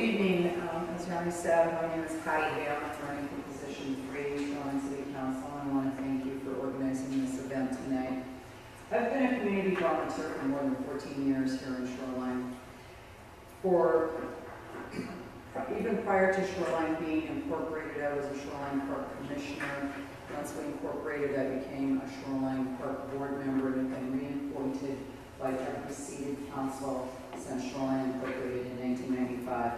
evening. As Jeremy said, my name is Patty Hale. I'm running for position 3, Shoreline City Council. I want to thank you for organizing this event tonight. I've been a community volunteer for more than 14 years here in Shoreline. Even prior to Shoreline being incorporated, I was a Shoreline Park Commissioner. Once we incorporated, I became a Shoreline Park Board member and have been reappointed by every seated council since Shoreline incorporated in 1995.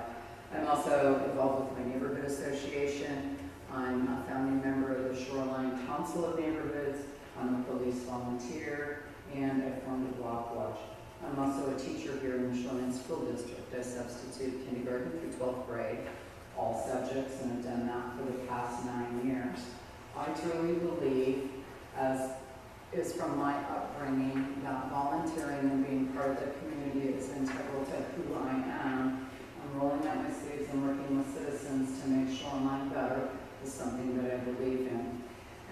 I'm also involved with my neighborhood association. I'm a founding member of the Shoreline Council of Neighborhoods. I'm a police volunteer, and I formed a block watch. I'm also a teacher here in the Shoreline School District. I substitute kindergarten through 12th grade, all subjects, and have done that for the past 9 years. I truly believe, as is from my upbringing, that volunteering and being part of the community is integral to who I am. I'm rolling up my sleeves and working with citizens to make Shoreline better is something that I believe in.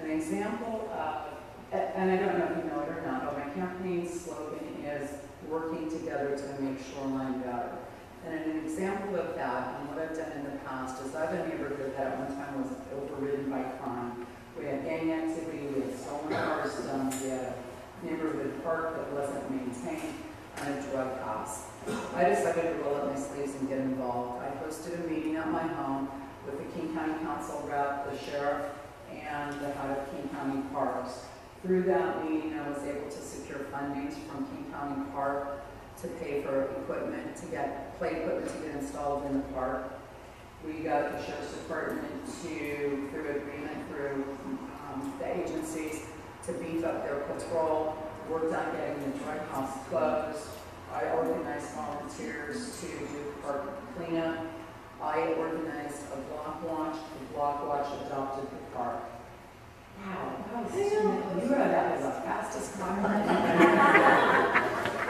An example of, and I don't know if you know it or not, but my campaign slogan is working together to make Shoreline better. And an example of that, and what I've done in the past, is I have a neighborhood that at one time was overridden by crime. We had gang activity, we had stolen cars dumped, we had a neighborhood park that wasn't maintained, and a drug house. I decided to roll up my sleeves and get involved. I hosted a meeting at my home with the King County Council rep, the sheriff, and the head of King County Parks. Through that meeting, I was able to secure fundings from King County Park to pay for equipment, to get play equipment to get installed in the park. We got the sheriff's department to, through agreement through the agencies, to beef up their patrol, worked on getting the drug house closed. I organized volunteers to do park cleanup. I organized a block watch. The block watch adopted the park. Wow, you read that as the fastest comment.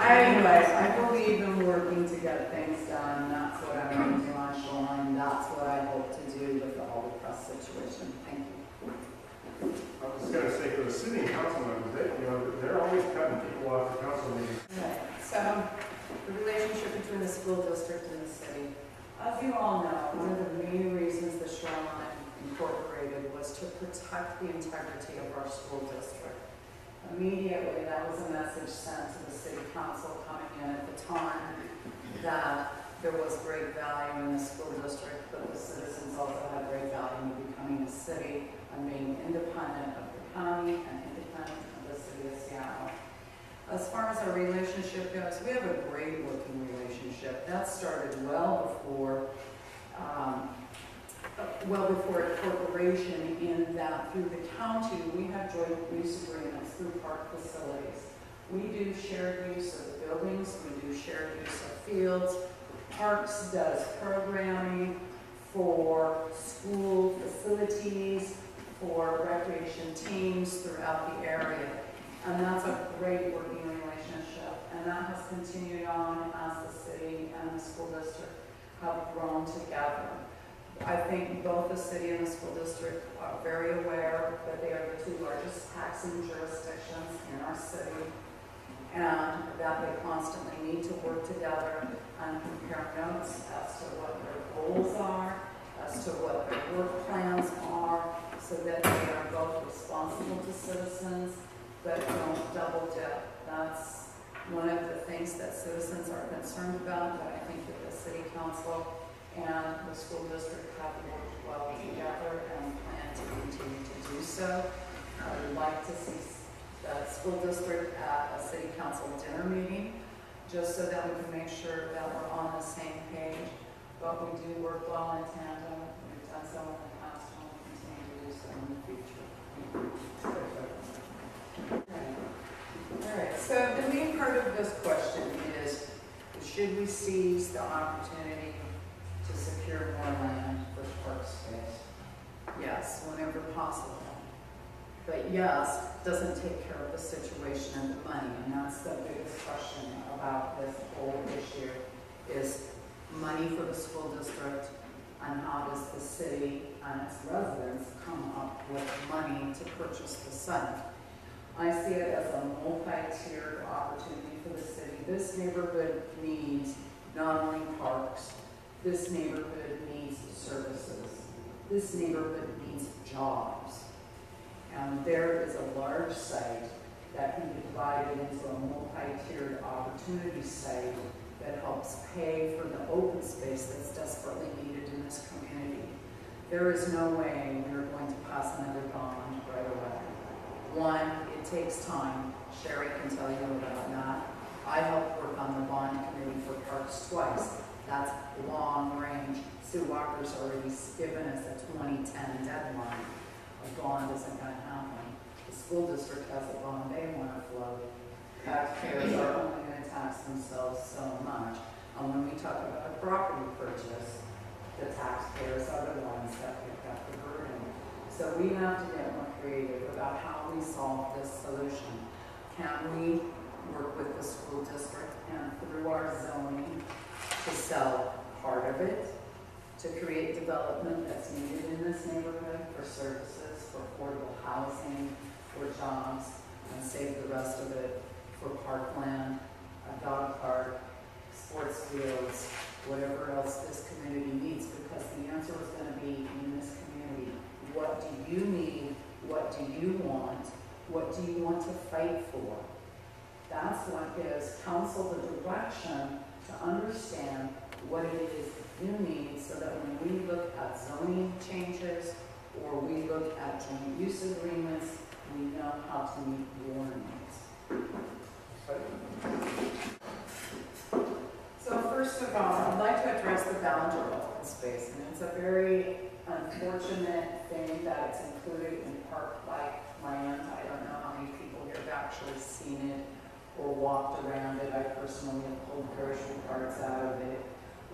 Anyways, I believe in working to get things done. That's what I'm going to do on Shoreline. That's what I hope to do with the Aldercrest situation. Thank you. I was just going to say, for the city and council members, they're always cutting people off the council meetings. Right. So, the relationship between the school district and the city. As you all know, one of the main reasons the Shoreline incorporated was to protect the integrity of our school district. Immediately, that was a message sent to the city council coming in at the time that there was great value in the school district, but the citizens also had great value in becoming a city and being independent of the county and independent of the city of Seattle. As far as our relationship goes, we have a great working relationship. That started well before incorporation, in that through the county we have joint use agreements through park facilities. We do shared use of buildings, we do shared use of fields. Parks does programming for school facilities, for recreation teams throughout the area. And that's a great working relationship. And that has continued on as the city and the school district have grown together. I think both the city and the school district are very aware that they are the 2 largest taxing jurisdictions in our city, and that they constantly need to work together and compare notes as to what their goals are, as to what their work plans are, so that they are both responsible to citizens but don't double dip. That's one of the things that citizens are concerned about, but I think that the city council and the school district have worked well together and plan to continue to do so. I would like to see the school district at a city council dinner meeting, just so that we can make sure that we're on the same page. But we do work well in tandem. We've done so in the past and we'll continue to do so in the future. All right, so the main part of this question is, should we seize the opportunity to secure more land for park space? Yes, whenever possible. But yes, doesn't take care of the situation and the money, and that's the biggest question about this whole issue, is money for the school district, and how does the city and its residents come up with money to purchase the site. I see it as a multi-tiered opportunity for the city. This neighborhood needs not only parks, This neighborhood needs services. This neighborhood needs jobs. And there is a large site that can be divided into a multi-tiered opportunity site that helps pay for the open space that's desperately needed in this community. There is no way we are going to pass another bond right away. One, it takes time. Sherry can tell you about that. I helped work on the bond committee for parks twice. That's long range. Sue Walker's already given us a 2010 deadline. A bond isn't going to happen. The school district has a bond they want to float. Taxpayers are only going to tax themselves so much. And when we talk about a property purchase, the taxpayers are the ones that pick up the burden. So we have to get more creative about how we solve this solution. Can we work with the school district and through our zoning to sell part of it, to create development that's needed in this neighborhood for services, for affordable housing, for jobs, and save the rest of it for parkland, a dog park, sports fields, whatever else this community needs, because the answer is going to be in this community. What do you need? What do you want? What do you want to fight for? That's what gives council the direction to understand what it is you need, so that when we look at zoning changes or we look at joint use agreements, we know how to meet your needs. So first of all, I'd like to address the boundary of open space, and it's a very unfortunate thing that it's included in park-like land. I don't know how many people here have actually seen it or walked around it. I personally have pulled perishable parts out of it.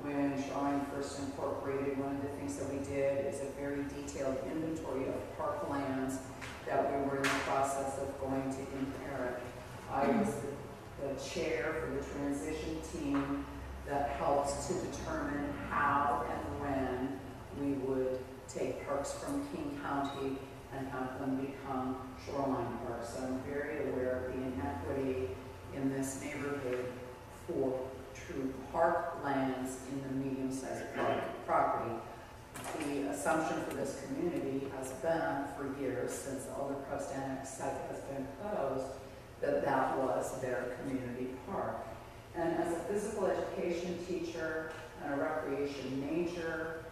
When Shoreline first incorporated, one of the things that we did is a very detailed inventory of parklands that we were in the process of going to inherit. I was the chair for the transition team that helps to determine how and when we would take parks from King County and have them become shoreline parks. So I'm very aware of the inequity in this neighborhood for true park lands in the medium-sized property. The assumption for this community has been for years, since the Aldercrest Annex site has been closed, that that was their community park. And as a physical education teacher and a recreation major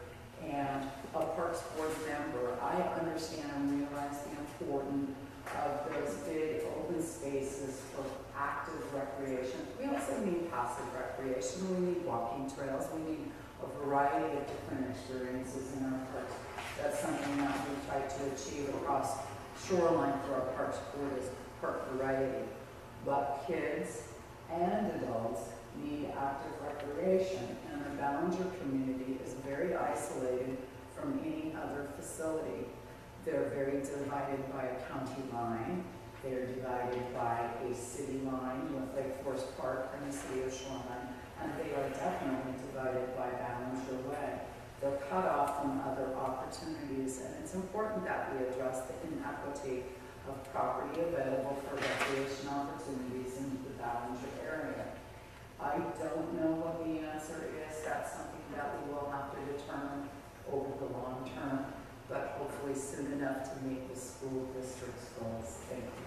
and a Parks Board member, I understand and realize the importance of those big open spaces for active recreation. We also need passive recreation. We need walking trails. We need a variety of different experiences in our parks. That's something that we try to achieve across Shoreline for our Parks Board, is park variety. But kids and adults need active recreation, and the Ballinger community is very isolated from any other facility. They're very divided by a county line. They're divided by a city line with Lake Forest Park and the city of Shoreline, and they are definitely divided by Ballinger Way. They're cut off from other opportunities, and it's important that we address the inequity of property available for recreation opportunities in the Ballinger area. I don't know what the answer is. That's something that we will have to determine over the long term, but hopefully soon enough to meet the school district's goals. Thank you.